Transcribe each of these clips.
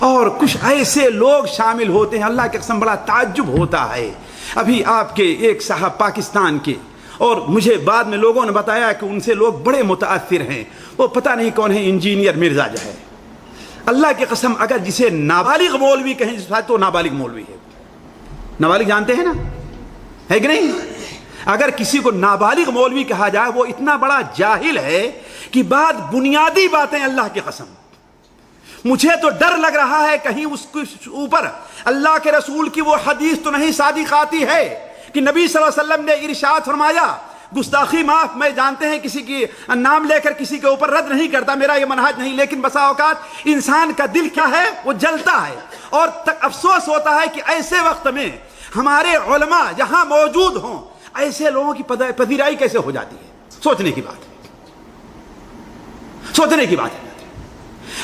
اور کچھ ایسے لوگ شامل ہوتے ہیں اللہ کی قسم بڑا تعجب ہوتا ہے. ابھی آپ کے ایک صاحب پاکستان کے، اور مجھے بعد میں لوگوں نے بتایا کہ ان سے لوگ بڑے متاثر ہیں، وہ پتہ نہیں کون ہے، انجینئر مرزا جو ہے، اللہ کی قسم اگر جسے نابالغ مولوی کہیں تو نابالغ مولوی ہے. نابالغ جانتے ہیں نا، ہے کہ نہیں؟ اگر کسی کو نابالغ مولوی کہا جائے وہ اتنا بڑا جاہل ہے کہ بعد بنیادی باتیں اللہ کی قسم. مجھے تو ڈر لگ رہا ہے کہیں اس کے اوپر اللہ کے رسول کی وہ حدیث تو نہیں صادق آتی ہے کہ نبی صلی اللہ علیہ وسلم نے ارشاد فرمایا گستاخی معاف، میں جانتے ہیں کسی کی نام لے کر کسی کے اوپر رد نہیں کرتا، میرا یہ منہج نہیں، لیکن بسا اوقات انسان کا دل کیا ہے، وہ جلتا ہے. اور افسوس ہوتا ہے کہ ایسے وقت میں ہمارے علماء جہاں موجود ہوں ایسے لوگوں کی پذیرائی کیسے ہو جاتی ہے. سوچنے کی بات ہے، سوچنے کی بات ہے.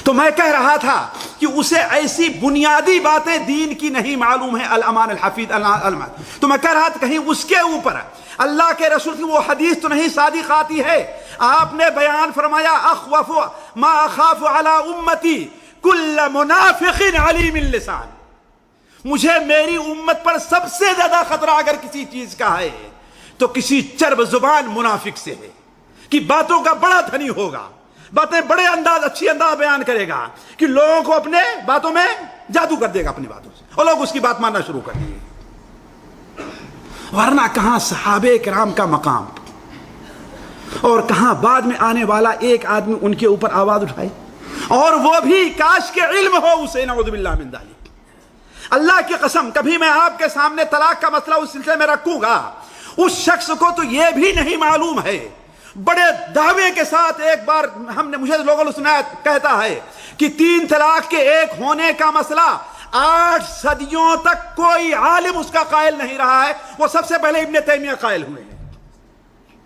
تو میں کہہ رہا تھا کہ اسے ایسی بنیادی باتیں دین کی نہیں معلوم ہے، الامان الحفیظ الامان. تو میں کہہ رہا تھا کہیں اس کے اوپر اللہ کے رسول کی وہ حدیث تو نہیں صادق آتی ہے. آپ نے بیان فرمایا اخوف ما اخاف علی امتی کل منافق علیم اللسان. مجھے میری امت پر سب سے زیادہ خطرہ اگر کسی چیز کا ہے تو کسی چرب زبان منافق سے ہے، کہ باتوں کا بڑا دھنی ہوگا، باتیں بڑے انداز اچھی انداز بیان کرے گا کہ لوگوں کو اپنے باتوں میں جادو کر دے گا اپنی باتوں سے، اور لوگ اس کی بات ماننا شروع کر دیں گے. ورنہ کہاں صحابہ کرام کا مقام، اور کہاں بعد میں آنے والا ایک آدمی ان کے اوپر آواز اٹھائے، اور وہ بھی کاش کے علم ہو اسے، نعوذ باللہ من ذالک. اللہ کی قسم کبھی میں آپ کے سامنے طلاق کا مسئلہ اس سلسلے میں رکھوں گا، اس شخص کو تو یہ بھی نہیں معلوم ہے، بڑے دعوے کے ساتھ ایک بار مجھے لوگوں نے سنایا، کہتا ہے کہ 3 طلاق کے ایک ہونے کا مسئلہ 8 صدیوں تک کوئی عالم اس کا قائل نہیں رہا ہے، وہ سب سے پہلے ابن تیمیہ قائل ہوئے ہیں.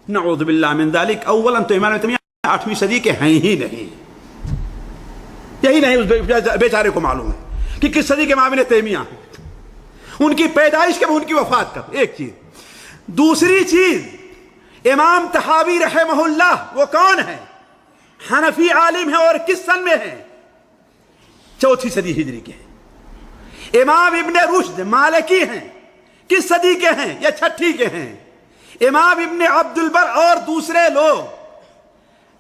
نعوذ باللہ من ذالک. اولا تو امام ابن تیمیہ 8ویں صدی کے ہیں ہی نہیں، یہی نہیں اس بیچارے کو معلوم ہے کہ کس صدی کے امام ابن تیمیہ ہیں، ان کی پیدائش کب، ان کی وفات کب. ایک چیز. دوسری چیز، امام طحاوی رحمہ اللہ وہ کون ہے؟ حنفی عالم ہے، اور کس سن میں ہے؟ 4تھی صدی ہجری کے ہیں. امام ابن رشد مالکی ہیں، کس صدی کے ہیں؟ یا 6ٹھی کے ہیں. امام ابن عبد البر اور دوسرے لوگ،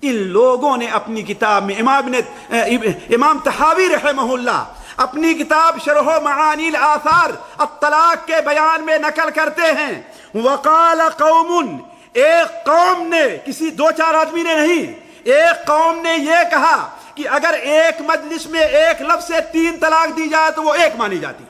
ان لوگوں نے اپنی کتاب میں امام طحاوی رحمہ اللہ اپنی کتاب شرح معانی الاثار الطلاق کے بیان میں نقل کرتے ہیں، وقال قوم، ایک قوم نے، کسی 2-4 آدمی نے نہیں، ایک قوم نے یہ کہا کہ اگر ایک مجلس میں ایک لفظ سے 3 طلاق دی جائے تو وہ 1 مانی جاتی ہے.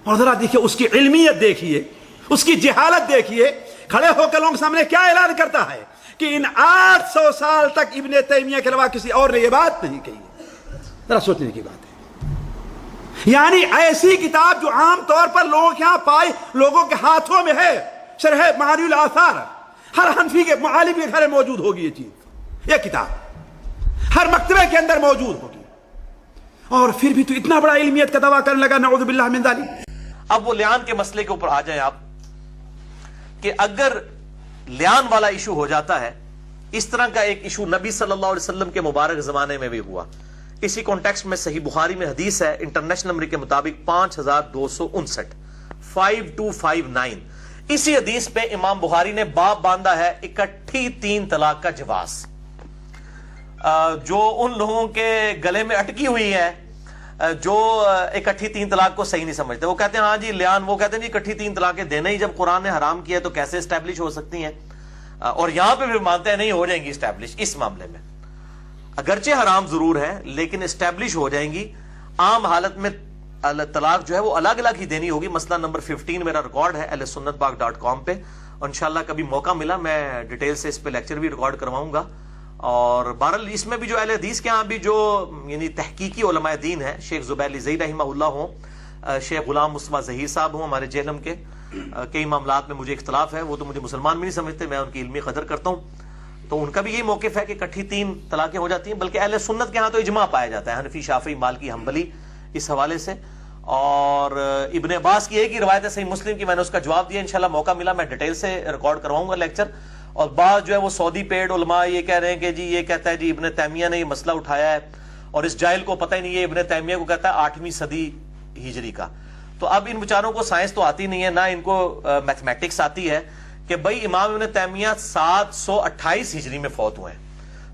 اور ذرا دیکھیے اس کی علمیت، دیکھیے اس کی جہالت، دیکھیے کھڑے ہو کر لوگوں سامنے کیا اعلان کرتا ہے کہ ان 800 سال تک ابن تیمیہ کے علاوہ کسی اور نے یہ بات نہیں کہی. ذرا سوچنے کی بات ہے. یعنی ایسی کتاب جو عام طور پر لوگوں کے ہاں پائی، لوگوں کے ہاتھوں میں ہے، شرح معانی الاثار، ہر حنفی کے معالم کے گھر موجود ہوگی یہ چیز، یہ کتاب ہر مکتبے کے اندر موجود ہوگی، اور پھر بھی تو اتنا بڑا علمیت کا دعویٰ کرنے لگا، نعوذ باللہ من ذالک. اب وہ لیان کے مسئلے کے اوپر آ جائیں آپ، کہ اگر لیان والا ایشو ہو جاتا ہے، اس طرح کا ایک ایشو نبی صلی اللہ علیہ وسلم کے مبارک زمانے میں بھی ہوا. اسی کانٹیکسٹ میں صحیح بخاری میں حدیث ہے، انٹرنیشنل نمبر کے مطابق 5259 5259. اسی حدیث پہ امام بخاری نے باب باندھا ہے اکٹھی 3 طلاق کا جواز. جو ان لوگوں کے گلے میں اٹکی ہوئی ہے جو اکٹھی 3 طلاق کو صحیح نہیں سمجھتے، وہ کہتے ہیں ہاں جی لیان، وہ کہتے ہیں جی اکٹھی 3 طلاقیں دینا ہی جب قرآن نے حرام کیا تو کیسے اسٹیبلش ہو سکتی ہیں، اور یہاں پہ بھی مانتے ہیں نہیں ہو جائیں گی اسٹیبلش. اس معاملے میں اگرچہ حرام ضرور ہے لیکن اسٹیبلش ہو جائیں گی. عام حالت میں طلاق جو ہے وہ الگ الگ ہی دینی ہوگی. مسئلہ نمبر 15 میرا ریکارڈ ہے ahlsunnatpak.com پہ، اور انشاءاللہ کبھی موقع ملا میں ڈیٹیل سے اس پہ لیکچر بھی ریکارڈ کرواؤں گا. اور بہرحال اس میں بھی جو اہل حدیث کے ہاں بھی جو یعنی تحقیقی علماء دین ہیں، شیخ زبیر علی رحمہ اللہ ہوں، شیخ غلام مصطفیٰ ظہیر صاحب ہوں ہمارے جہلم کے، کئی معاملات میں مجھے اختلاف ہے، وہ تو مجھے مسلمان بھی نہیں سمجھتے، میں ان کی علمی قدر کرتا ہوں، تو ان کا بھی یہی موقف ہے کہ اکٹھی 3 طلاقیں ہو جاتی ہیں. بلکہ اہل سنت کے ہاں تو اجماع پایا جاتا ہے، حنفی، شافعی، مالکی، حنبلی، اس حوالے سے. اور ابن عباس کی ایک ہی روایت ہے صحیح مسلم کی، میں نے اس کا جواب دیا، انشاءاللہ موقع ملا میں ڈیٹیل سے ریکارڈ کرواؤں گا لیکچر. اور بعض جو ہے وہ سعودی پیڈ علماء یہ کہہ رہے ہیں کہ جی یہ کہتا ہے جی ابن تیمیہ نے یہ مسئلہ اٹھایا ہے اور اس جاہل کو پتہ ہی نہیں ہے ابن تیمیہ کو کہتا ہے 8ویں صدی ہجری کا. تو اب ان بیچاروں کو سائنس تو آتی نہیں ہے, نہ ان کو میتھمیٹکس آتی ہے کہ بھائی امام ابن تیمیہ 728 ہجری میں فوت ہوئے ہیں,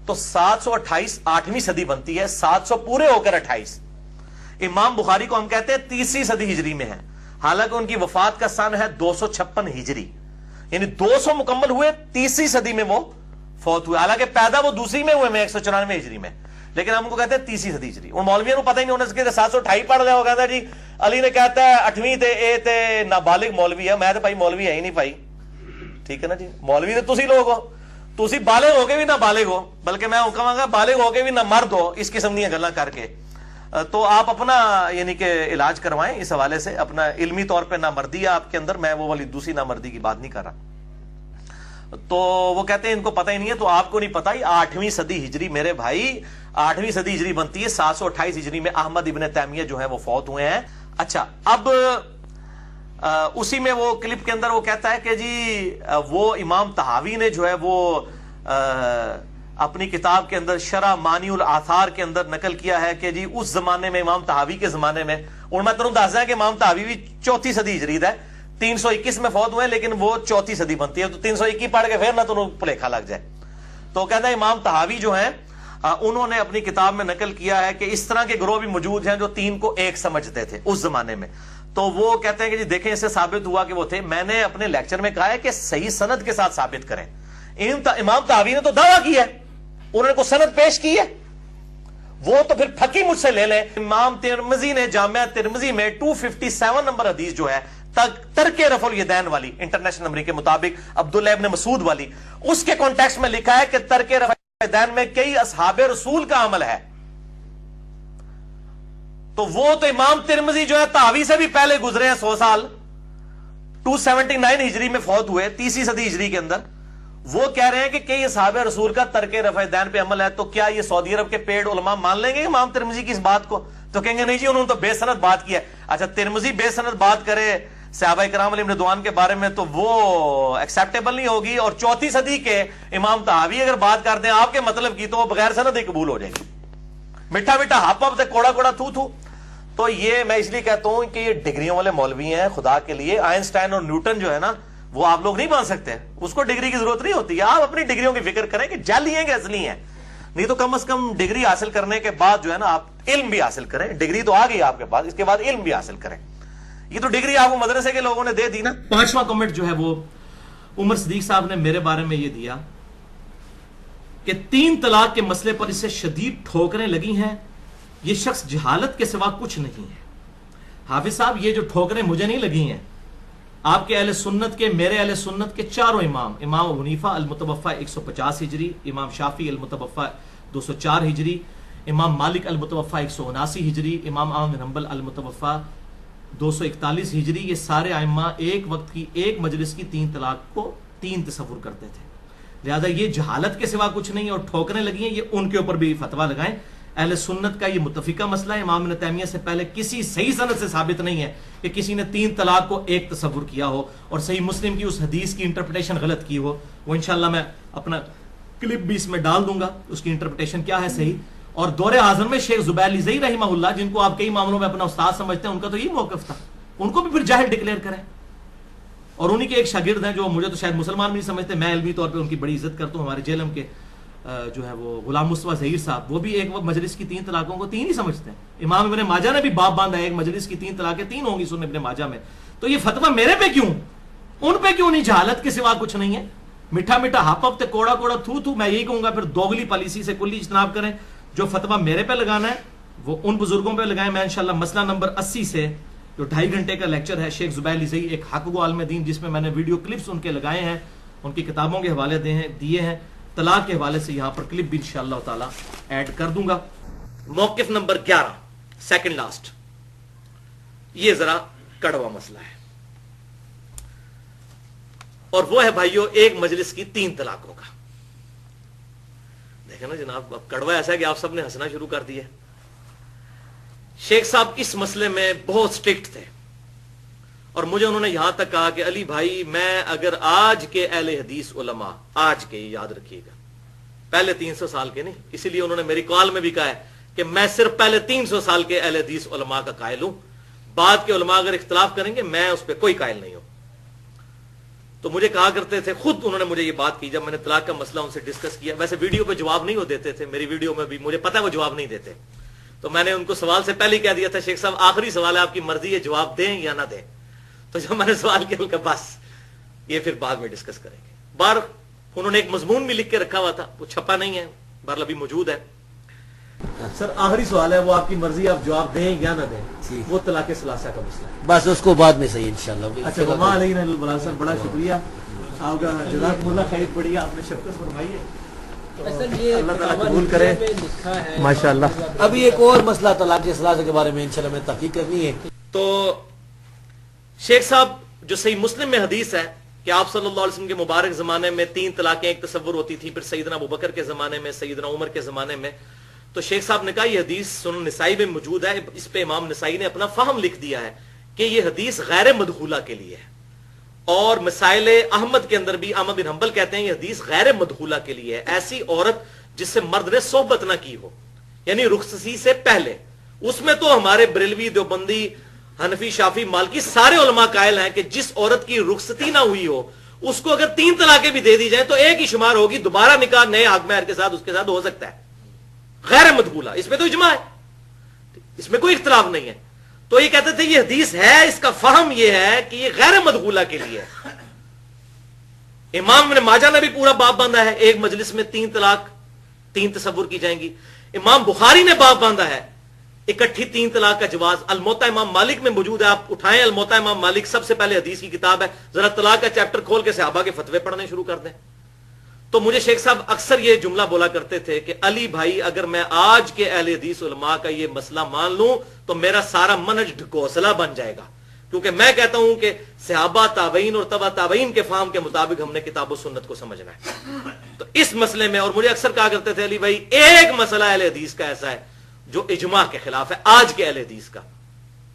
تو 728 8ویں صدی بنتی ہے, 700 پورے ہو کر 28. امام بخاری کو ہم کہتے ہیں 30ویں صدی ہجری میں ہے, حالانکہ ان کی وفات کا سن ہے 256 ہجری, یعنی 200 مکمل ہوئے 30ویں صدی میں وہ فوت ہوئے, حالانکہ پیدا وہ دوسری میں ہوئے میں 194 ہجری میں, لیکن ہم کو کہتے ہیں 30ویں صدی ہجری. ان مولویوں کو پتہ ہی نہیں ہونے سے 728 پڑھ رہے ہو, کہتا ہے جی علی نے کہتا ہے 8ویں تے اے تے نابالغ مولوی ہے. میں تو بھائی مولوی ہے ہی نہیں بھائی, ٹھیک ہے نا جی, مولوی تو تسی لوگ ہو, تسی بالغ ہو کے بھی نہ بالغ ہو, بلکہ میں کہوں گا بالغ ہو کے بھی نہ مرد ہو اس قسم کی گلاں کر کے. تو آپ اپنا یعنی کہ علاج کروائیں اس حوالے سے, اپنا علمی طور پہ نامردی ہے آپ کے اندر, میں وہ والی دوسری نامردی کی بات نہیں کر رہا. تو وہ کہتے ہیں ان کو پتہ ہی نہیں ہے, تو آپ کو نہیں پتہ ہی 8ویں صدی ہجری میرے بھائی 8ویں صدی ہجری بنتی ہے, 728 ہجری میں احمد ابن تیمیہ جو ہے وہ فوت ہوئے ہیں. اچھا, اب اسی میں وہ کلپ کے اندر وہ کہتا ہے کہ جی وہ امام طحاوی نے جو ہے وہ اپنی کتاب کے اندر شرح مانی الآثار کے اندر نقل کیا ہے کہ جی اس زمانے میں امام طحاوی کے زمانے میں, اور میں تمہیں دس دیا کہ امام طحاوی بھی 4تھی صدی ہجری ہے, 321 میں فوت ہوئے لیکن وہ 4تھی صدی بنتی ہے, تو 321 پڑھ کے پھر نہ تمہیں پلیکھا لگ جائے. تو کہتا ہے امام طحاوی جو ہیں انہوں نے اپنی کتاب میں نقل کیا ہے کہ اس طرح کے گروہ بھی موجود ہیں جو 3 کو ایک سمجھتے تھے اس زمانے میں. تو وہ کہتے ہیں کہ جی دیکھیں اس سے ثابت ہوا کہ وہ تھے. میں نے اپنے لیکچر میں کہا ہے کہ صحیح سند کے ساتھ ثابت کریں. امام طحاوی نے تو دعویٰ کیا ہے, انہوں نے کوئی سند پیش کی ہے, وہ تو پھر پھکی مجھ سے لے لیں. امام ترمذی نے جامعہ ترمذی میں 257 نمبر حدیث جو ہے ترک رفع الیدین والی, انٹرنیشنل نمبر کے مطابق عبداللہ ابن مسعود والی, اس کے کانٹیکسٹ میں لکھا ہے کہ ترک رفع الیدین میں کئی اصحاب رسول کا عمل ہے. تو وہ تو امام ترمذی جو ہے طحاوی سے بھی پہلے گزرے ہیں 100 سال, 279 ہجری میں فوت ہوئے 30ویں صدی ہجری کے اندر. وہ کہہ رہے ہیں کہ کئی اصحاب رسول کا ترک رفع دین پہ عمل ہے. تو کیا یہ سعودی عرب کے پیڑ علماء مان لیں گے امام ترمذی کی اس بات کو؟ تو کہیں گے نہیں جی انہوں نے تو بے سند بات کیا ہے. اچھا, ترمذی بے سند بات کرے صحابہ کرام علیہم رضوان کے بارے میں تو وہ ایکسیپٹیبل نہیں ہوگی, اور 4تھی صدی کے امام طحاوی اگر بات کر دیں آپ کے مطلب کی تو وہ بغیر سند ہی قبول ہو جائے گی. میٹھا میٹھا ہپ ہپ سے کوڑا کوڑا تھو تھو. تو یہ میں اس لیے کہتا ہوں کہ یہ ڈگریوں والے مولوی ہیں. خدا کے لیے آئنسٹائن اور نیوٹن جو ہے نا وہ آپ لوگ نہیں مان سکتے, اس کو ڈگری کی ضرورت نہیں ہوتی. آپ اپنی ڈگریوں کی فکر کریں کہ جعلی ہیں کہ اصلی ہیں, نہیں تو کم از کم ڈگری حاصل کرنے کے بعد جو ہے نا آپ علم بھی حاصل کریں. ڈگری تو آ گئی آپ کے پاس, اس کے بعد علم بھی حاصل کریں. یہ تو ڈگری آپ کو مدرسے کے لوگوں نے دے دی نا. 5واں کمنٹ جو ہے وہ عمر صدیق صاحب نے میرے بارے میں یہ دیا کہ 3 طلاق کے مسئلے پر اسے شدید ٹھوکریں لگی ہیں, یہ شخص جہالت کے سوا کچھ نہیں ہے. حافظ صاحب یہ جو ٹھوکریں مجھے نہیں لگی ہیں, آپ کے اہل سنت کے, میرے اہل سنت کے چاروں امام, امام ابو حنیفہ المتوفی 150 ہجری, امام شافعی المتوفی 204 ہجری, امام مالک المتوفی 179 ہجری, امام احمد بن حنبل المتوفی 241 ہجری, یہ سارے ائمہ ایک وقت کی ایک مجلس کی 3 طلاق کو 3 تصور کرتے تھے. لہذا یہ جہالت کے سوا کچھ نہیں, اور ٹھوکریں لگی ہیں, یہ ان کے اوپر بھی فتویٰ لگائیں. اہل سنت کا یہ متفقہ مسئلہ ہے. امام ابن تیمیہ سے پہلے کسی صحیح سند سے ثابت نہیں ہے کہ کسی نے 3 طلاق کو ایک تصور کیا ہو اور صحیح مسلم کی اس حدیث کی انٹرپریٹیشن غلط کی ہو. وہ انشاءاللہ میں اپنا کلپ بھی اس میں ڈال دوں گا, اس کی انٹرپریٹیشن کیا ہے صحیح. اور دور حاضر میں شیخ زبیر لزئی رحمہ اللہ, جن کو آپ کئی معاملوں میں اپنا استاد سمجھتے ہیں, ان کا تو یہ موقف تھا, ان کو بھی پھر جاہل ڈکلیئر کریں. اور انہی کے ایک شاگرد ہیں جو مجھے تو شاید مسلمان بھی نہیں سمجھتے, میں علمی طور پہ ان کی بڑی عزت کرتا ہوں, ہمارے جیلم کے جو ہے وہ غلام مصطفیٰ ظہیر صاحب, وہ بھی ایک وقت مجلس کی 3 طلاقوں کو 3 ہی سمجھتے ہیں. امام ابن ماجہ نے بھی باب باندھا ہے ایک مجلس کی 3 طلاقیں 3 ہوں گی سنن ابن ماجہ میں. تو یہ فتویٰ میرے پہ کیوں, ان پہ کیوں نہیں؟ جہالت کے سوا کچھ نہیں ہے. میٹھا میٹھا ہپ ہپ تے کوڑا کوڑا تھو تھو. میں یہی کہوں گا پھر دوگلی پالیسی سے کلی اجتناب کریں. جو فتویٰ میرے پہ لگانا ہے وہ ان بزرگوں پہ لگائیں. میں انشاءاللہ مسئلہ نمبر 80 سے جو 2.5 گھنٹے کا لیکچر ہے شیخ زبیر لزئی ایک حق گو عالم دین, جس میں میں نے ویڈیو کلپس ان کے لگائے ہیں, ان کی کتابوں کے حوالے دیے ہیں, طلاق کے حوالے سے یہاں پر کلپ بھی انشاءاللہ تعالی ایڈ کر دوں گا. موقف نمبر 11 سیکنڈ لاسٹ, یہ ذرا کڑوا مسئلہ ہے, اور وہ ہے بھائیو ایک مجلس کی 3 طلاقوں کا. دیکھیں نا جناب, اب کڑوا ایسا ہے کہ آپ سب نے ہنسنا شروع کر دیا. شیخ صاحب اس مسئلے میں بہت سٹرکٹ تھے, اور مجھے انہوں نے یہاں تک کہا کہ علی بھائی میں اگر آج کے اہل حدیث علماء, آج کے, یاد رکھیے گا, پہلے 300 سال کے نہیں, اسی لیے انہوں نے میری کال میں بھی کہا ہے کہ میں صرف پہلے 300 سال کے اہل حدیث علماء کا قائل ہوں، بعد کے علماء اگر اختلاف کریں گے میں اس پہ کوئی قائل نہیں ہوں. تو مجھے کہا کرتے تھے، خود انہوں نے مجھے یہ بات کی جب میں نے طلاق کا مسئلہ ان سے ڈسکس کیا. ویسے ویڈیو پہ جواب نہیں وہ دیتے تھے، میری ویڈیو میں بھی مجھے پتا ہے وہ جواب نہیں دیتے، تو میں نے ان کو سوال سے پہلے ہی کہہ دیا تھا شیخ صاحب آخری سوال ہے، آپ کی مرضی ہے جواب دیں یا نہ دیں. تو جب میں نے سوال کیا کہ بس یہ پھر بعد میں ڈسکس کریں گے. بار انہوں نے ایک مضمون بھی لکھ کے رکھا ہوا تھا، وہ چھپا نہیں ہے، بہرحال ابھی موجود ہے. سر آخری سوال ہے، وہ آپ کی مرضی آپ جواب دیں یا نہ دیں، وہ طلاق ثلاثہ کا مسئلہ ہے. بس اس کو بعد میں صحیح انشاءاللہ. اچھا وما علینا الا البلاغ. سر بڑا شکریہ آپ کا، جزاکم اللہ خیر. بڑی آپ نے شفقت فرمائی ہے، اللہ تعالیٰ قبول کرے ماشاءاللہ. ابھی ایک اور مسئلہ طلاق ثلاثہ کے بارے میں انشاءاللہ میں تحقیق کرنی ہے. تو شیخ صاحب جو صحیح مسلم میں حدیث ہے کہ آپ صلی اللہ علیہ وسلم کے مبارک زمانے میں 3 طلاقیں ایک تصور ہوتی تھی، پھر سیدنا ابوبکر کے زمانے میں، سیدنا عمر کے زمانے میں. تو شیخ صاحب نے کہا یہ حدیث سنن نسائی میں موجود ہے، اس پہ امام نسائی نے اپنا فہم لکھ دیا ہے کہ یہ حدیث غیر مدخولہ کے لیے ہے. اور مسائل احمد کے اندر بھی احمد بن حنبل کہتے ہیں یہ حدیث غیر مدخولہ کے لیے ہے، ایسی عورت جس سے مرد نے صحبت نہ کی ہو، یعنی رخصتی سے پہلے. اس میں تو ہمارے بریلوی، دیوبندی، حنفی، شافی، مالکی سارے علماء قائل ہیں کہ جس عورت کی رخصتی نہ ہوئی ہو اس کو اگر 3 طلاقیں بھی دے دی جائیں تو ایک ہی شمار ہوگی، دوبارہ نکاح نئے حق مہر کے ساتھ اس کے ساتھ ہو سکتا ہے. غیر مدخولہ، اس میں تو اجماع ہے، اس میں کوئی اختلاف نہیں ہے. تو یہ کہتے تھے یہ حدیث ہے، اس کا فہم یہ ہے کہ یہ غیر مدخولہ کے لیے ہے. امام ابن ماجہ نے بھی پورا باب باندھا ہے، ایک مجلس میں 3 طلاق 3 تصور کی جائیں گی. امام بخاری نے باب باندھا ہے اکٹھی 3 طلاق کا جواز. الموطا امام مالک میں موجود ہے، آپ اٹھائیں الموطا امام مالک، سب سے پہلے حدیث کی کتاب ہے، ذرا طلاق کا چیپٹر کھول کے صحابہ کے فتوے پڑھنے شروع کر دیں. تو مجھے شیخ صاحب اکثر یہ جملہ بولا کرتے تھے کہ علی بھائی اگر میں آج کے اہل حدیث علماء کا یہ مسئلہ مان لوں تو میرا سارا منہج ڈھکوسلا بن جائے گا، کیونکہ میں کہتا ہوں کہ صحابہ، تابعین اور تبع تابعین کے فہم کے مطابق ہم نے کتاب و سنت کو سمجھنا ہے. تو اس مسئلے میں، اور مجھے اکثر کہا کرتے تھے علی بھائی ایک مسئلہ اہل حدیث کا ایسا ہے جو اجماع کے خلاف ہے، آج کے اہل حدیث کا،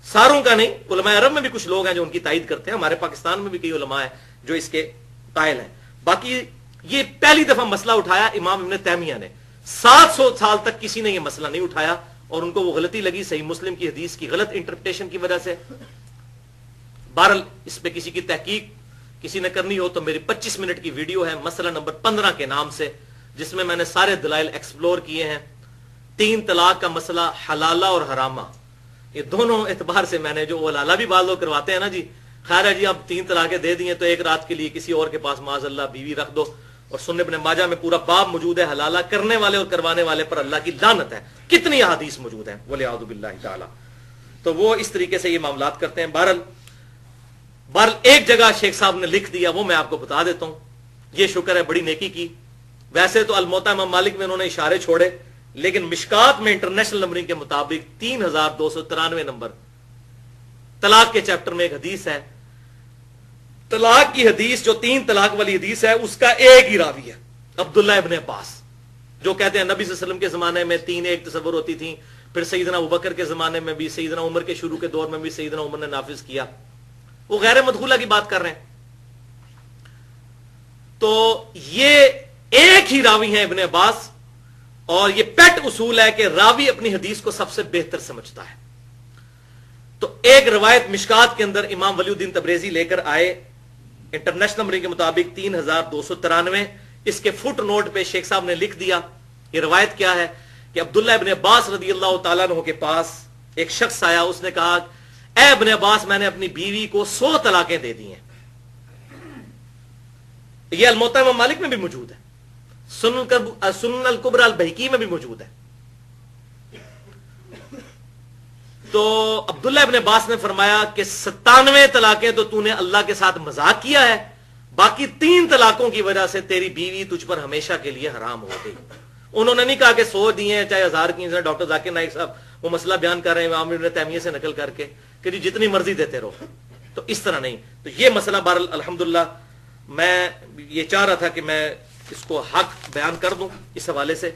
ساروں کا نہیں. علماء عرب میں بھی کچھ لوگ ہیں جو ان کی تائید کرتے ہیں، ہمارے پاکستان میں بھی کئی علماء ہیں جو اس کے قائل ہیں. باقی یہ پہلی دفعہ مسئلہ اٹھایا امام ابن تیمیہ نے، 700 سال تک کسی نے یہ مسئلہ نہیں اٹھایا، اور ان کو وہ غلطی لگی صحیح مسلم کی حدیث کی غلط انٹرپریٹیشن کی وجہ سے. بہرحال اس پہ کسی کی تحقیق کسی نے کرنی ہو تو میری 25 منٹ کی ویڈیو ہے مسئلہ نمبر 15 کے نام سے، جس میں میں نے سارے دلائل ایکسپلور کیے ہیں. 3 طلاق کا مسئلہ حلالہ اور حرامہ، یہ دونوں اعتبار سے میں نے، جو حلالہ بھی بعض لوگ کرواتے ہیں نا جی، خیر ہے جی اب 3 طلاقیں دے دی ہیں تو ایک رات کے لیے کسی اور کے پاس معاذ اللہ بیوی رکھ دو. اور سنن ابن ماجہ میں پورا باب موجود ہے، حلالہ کرنے والے اور کروانے والے پر اللہ کی لعنت ہے. کتنی احادیث موجود ہیں والعیاذ باللہ تعالی. تو وہ اس طریقے سے یہ معاملات کرتے ہیں. بہرحال ایک جگہ شیخ صاحب نے لکھ دیا، وہ میں آپ کو بتا دیتا ہوں. یہ شکر ہے بڑی نیکی کی. ویسے تو الموطا امام مالک میں انہوں نے اشارے چھوڑے، لیکن مشکات میں انٹرنیشنل نمبرنگ کے مطابق 3293 نمبر طلاق کے چیپٹر میں ایک حدیث ہے. طلاق کی حدیث جو 3 طلاق والی حدیث ہے اس کا ایک ہی راوی ہے، عبداللہ ابن عباس، جو کہتے ہیں نبی صلی اللہ علیہ وسلم کے زمانے میں 3 ایک تصور ہوتی تھیں، پھر سیدنا ابوبکر کے زمانے میں بھی، سیدنا عمر کے شروع کے دور میں بھی سیدنا عمر نے نافذ کیا. وہ غیر مدخولہ کی بات کر رہے ہیں. تو یہ ایک ہی راوی ہیں ابن عباس، اور یہ پیٹ اصول ہے کہ راوی اپنی حدیث کو سب سے بہتر سمجھتا ہے. تو ایک روایت مشکات کے اندر امام ولی الدین تبریزی لے کر آئے انٹرنیشنل نمبرنگ کے مطابق 3293. اس کے فٹ نوٹ پہ شیخ صاحب نے لکھ دیا یہ روایت کیا ہے کہ عبداللہ ابن عباس رضی اللہ تعالیٰ عنہ کے پاس ایک شخص آیا، اس نے کہا اے ابن عباس میں نے اپنی بیوی کو 100 طلاقیں دے دی ہیں. یہ الموطا امام مالک میں بھی موجود ہے، سنن الکبری البیہقی میں بھی موجود ہے. تو عبداللہ ابن عباس نے فرمایا کہ 97 طلاقیں تو تو نے اللہ کے ساتھ مذاق کیا ہے، باقی 3 طلاقوں کی وجہ سے تیری بیوی تجھ پر ہمیشہ کے لیے حرام ہو گئی. انہوں نے نہیں کہا کہ 100 دیے ہیں چاہے 1000 کی ہیں. ڈاکٹر ذاکر نائک صاحب وہ مسئلہ بیان کر رہے ہیں امام ابن تیمیہ سے نقل کر کے کہ جی جتنی مرضی دیتے رہو. تو اس طرح نہیں. تو یہ مسئلہ بہرحال الحمدللہ میں یہ چاہ رہا تھا کہ میں اس کو حق بیان کر دوں اس حوالے سے.